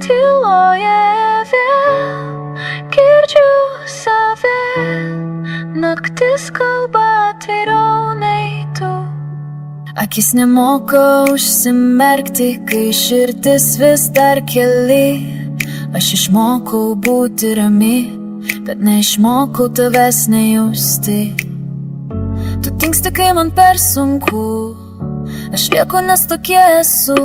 tyloje vėl girdžiu save, naktis kalba atviriau nei tu. Akis nemoka užsimerkti, kai širdis vis dar keli. Aš išmokau būti rami, bet neišmokau tavęs nejusti. Tu dingsti, kai man per sunku, aš lieku, nes tokie esu.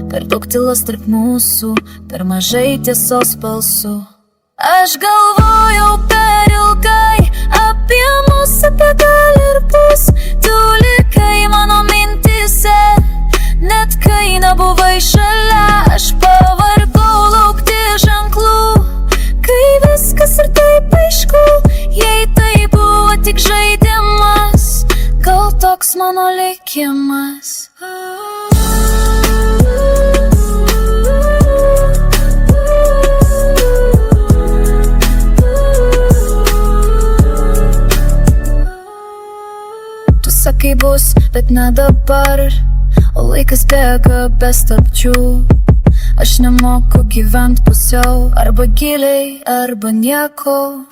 Per daug tylos tarp mūsų, per mažai tiesos balsų. Aš galvojau per ilgai apie mus, apie gal ir bus. Tu likai mano mintise, net kai nebuvai šalia. Aš pavargau laukti ženklų, kai viskas ir taip aišku. Jei tai buvo tik žaidimas, gal toks mano likimas. Tu sakai bus, bet ne dabar, o laikas bėga be stabdžių. Aš nemoku gyvent pusiau, arba giliai, arba nieko.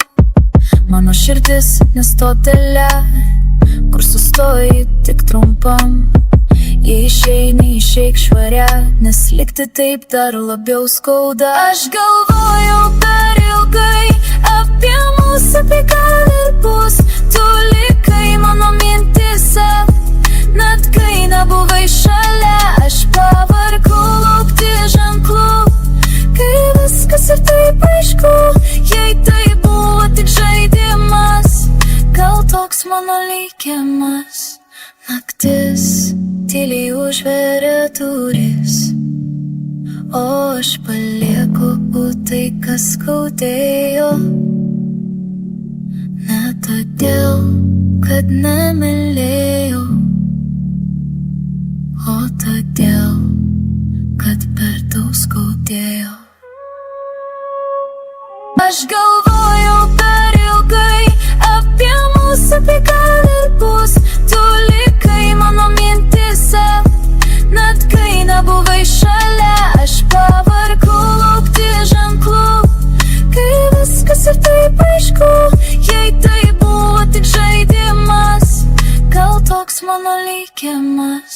Mano širdis nestotelė, kur sustoji tik trumpam. Jei išeini, išeik švaria, nes likti taip dar labiau skauda. Aš galvojau per ilgai apie mus, apie gal ir bus. Tu likai mano mintise, net kai nebuvai šalia. Aš pavargau laukti ženklų, kai viskas ir taip aišku. Jei tai buvo tik žaidimas, gal toks mano likimas. Naktis tyliai užveria duris, o aš palieku tai, kas skaudėjo. Ne todėl, kad nemylėjau, o todėl, kad per daug skaudėjo. Aš galvojau per ilgai apie mus, apie gal ir bus. Tu likai mano mintise, net kai nebuvai šalia. Aš pavargau laukti ženklų, kai viskas ir taip aišku. Jei tai buvo tik žaidimas, gal toks mano likimas.